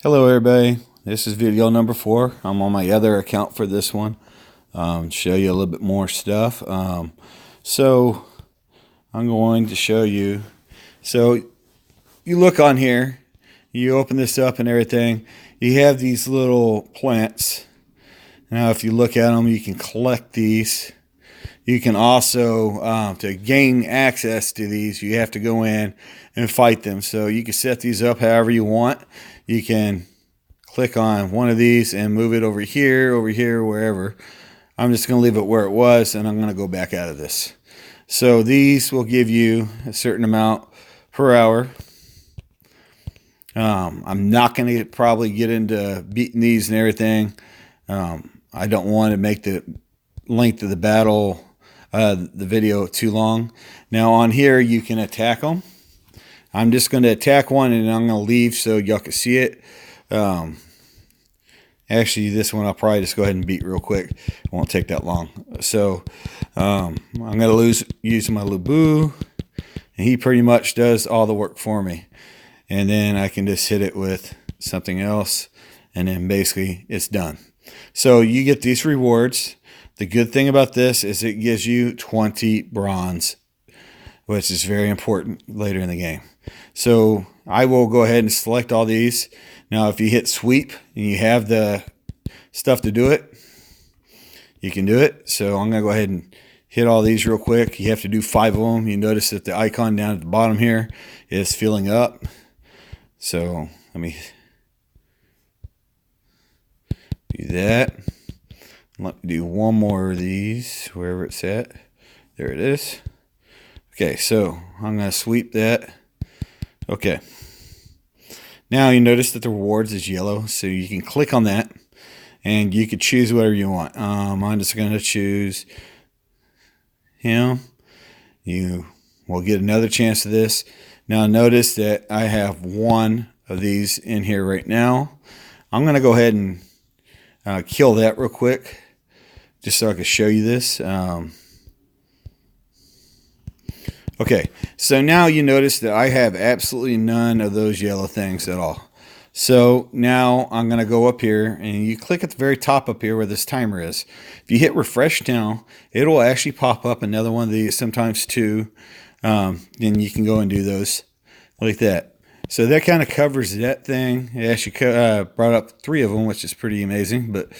Hello everybody, this is video number 4. I'm on my other account for this one. Show you a little bit more stuff. So I'm going to show you. So you look on here, you open this up and everything. You have these little plants. Now if you look at them, you can collect these. You can also, to gain access to these, you have to go in and fight them. So you can set these up however you want. You can click on one of these and move it over here, wherever. I'm just going to leave it where it was, and I'm going to go back out of this. So these will give you a certain amount per hour. I'm not going to probably get into beating these and everything. I don't want to make the length of the battle, the video, too long. Now on here you can attack them. I'm just going to attack one and I'm going to leave so y'all can see it. Actually, this one I'll probably just go ahead and beat real quick. It won't take that long. So I'm going to use my Lubu, and he pretty much does all the work for me. And then I can just hit it with something else, and then basically it's done. So you get these rewards. The good thing about this is it gives you 20 bronze, which is very important later in the game. So I will go ahead and select all these. Now if you hit sweep and you have the stuff to do it, you can do it. So I'm going to go ahead and hit all these real quick. You have to do 5 of them. You notice that the icon down at the bottom here is filling up. So let me do that. Let me do one more of these, wherever it's at. There it is. Okay, so I'm going to sweep that. Okay. Now you notice that the rewards is yellow, so you can click on that, and you can choose whatever you want. I'm just going to choose him. You will get another chance of this. Now notice that I have one of these in here right now. I'm going to go ahead and kill that real quick, just so I can show you this. Okay, so now you notice that I have absolutely none of those yellow things at all. So now I'm going to go up here, and you click at the very top up here where this timer is. If you hit refresh now, it will actually pop up another one of these, sometimes 2. Then you can go and do those like that. So that kind of covers that thing. It actually brought up 3 of them, which is pretty amazing. But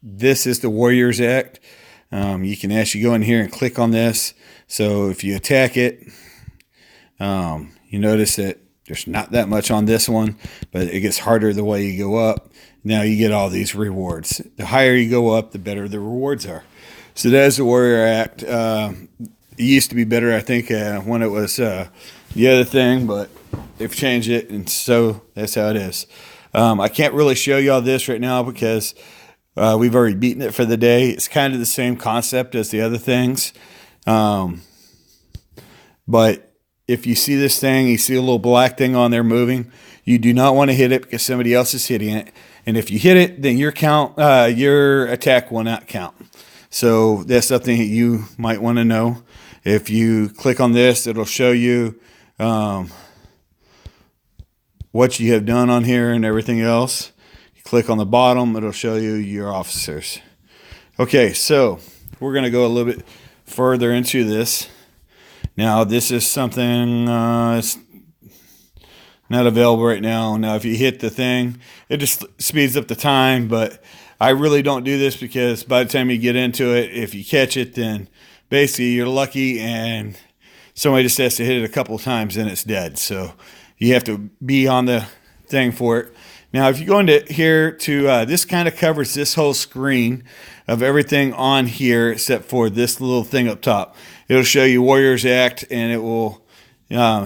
this is the Warriors Act. You can actually go in here and click on this. So if you attack it, you notice that there's not that much on this one, but it gets harder the way you go up. Now you get all these rewards. The higher you go up, the better the rewards are. So that is the Warrior Act. It used to be better, I think, when it was the other thing, but they've changed it, and so that's how it is. I can't really show y'all this right now because we've already beaten it for the day. It's kind of the same concept as the other things. But if you see this thing, you see a little black thing on there moving, you do not want to hit it because somebody else is hitting it. And if you hit it, then your attack will not count. So that's something that you might want to know. If you click on this, it'll show you what you have done on here and everything else. You click on the bottom, it'll show you your officers. Okay, so we're going to go a little bit further into this. Now, this is something it's not available right now. Now, if you hit the thing, it just speeds up the time, but I really don't do this because by the time you get into it, if you catch it, then basically you're lucky and somebody just has to hit it a couple of times and it's dead. So you have to be on the thing for it. Now, if you go into here to, this kind of covers this whole screen of everything on here except for this little thing up top. It'll show you Warriors Act, and it will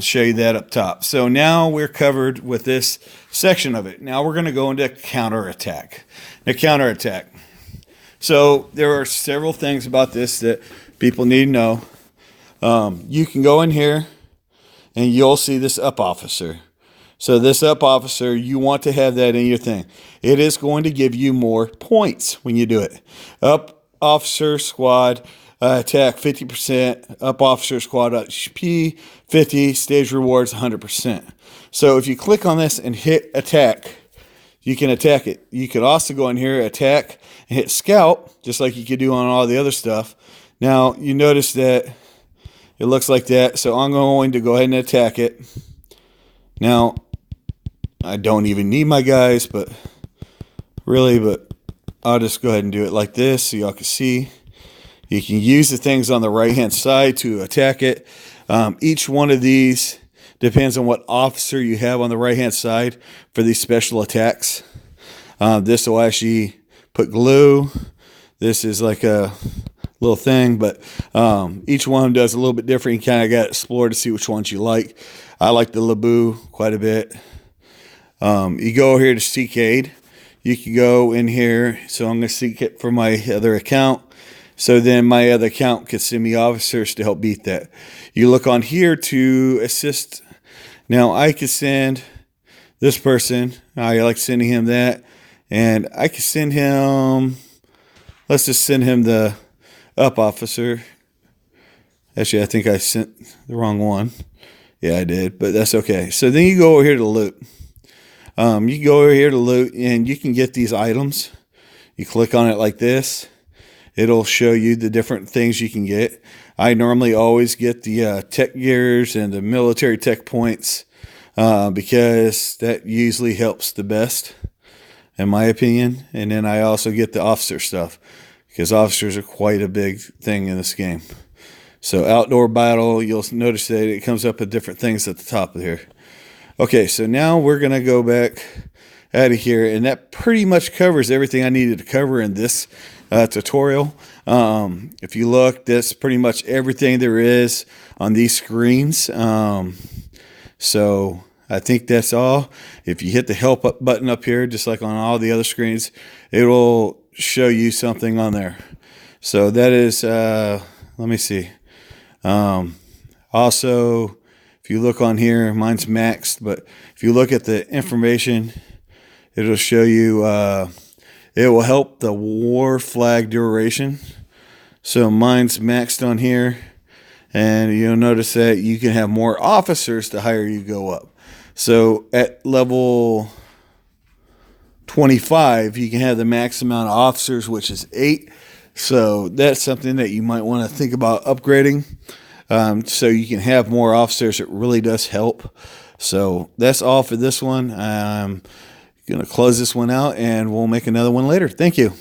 show you that up top. So now we're covered with this section of it. Now we're going to go into counterattack. Now, counterattack. So there are several things about this that people need to know. You can go in here, and you'll see this up officer. So this up officer, you want to have that in your thing. It is going to give you more points when you do it. Up officer squad. attack 50%, up officer squad HP 50, stage rewards 100%. So if you click on this and hit attack, you can attack it. You could also go in here, attack, and hit scout, just like you could do on all the other stuff. Now, you notice that it looks like that, so I'm going to go ahead and attack it. Now, I don't even need my guys, but I'll just go ahead and do it like this so y'all can see. You can use the things on the right-hand side to attack it. Each one of these depends on what officer you have on the right-hand side for these special attacks. This will actually put glue. This is like a little thing, but each one does a little bit different. You kind of got to explore to see which ones you like. I like the Laboo quite a bit. You go here to seek aid. You can go in here. So I'm going to seek it for my other account. So then my other account can send me officers to help beat that. You look on here to assist. Now I could send this person. I like sending him that. And I could send him, let's just send him the up officer. Actually, I think I sent the wrong one. Yeah, I did, but that's okay. So then you go over here to loot. You can go over here to loot, and you can get these items. You click on it like this. It'll show you the different things you can get. I normally always get the tech gears and the military tech points because that usually helps the best, in my opinion. And then I also get the officer stuff because officers are quite a big thing in this game. So outdoor battle, you'll notice that it comes up with different things at the top of here. Okay, so now we're going to go back out of here, and that pretty much covers everything I needed to cover in this tutorial. If you look, that's pretty much everything there is on these screens. So I think that's all. If you hit the help up button up here, just like on all the other screens, it will show you something on there. So that is, let me see. Also, if you look on here, mine's maxed, but if you look at the information, it'll show you, it will help the war flag duration. So mine's maxed on here, and you'll notice that you can have more officers the higher you go up. So at level 25, you can have the max amount of officers, which is 8. So that's something that you might want to think about upgrading. So you can have more officers. It really does help. So that's all for this one. I'm going to close this one out, and we'll make another one later. Thank you.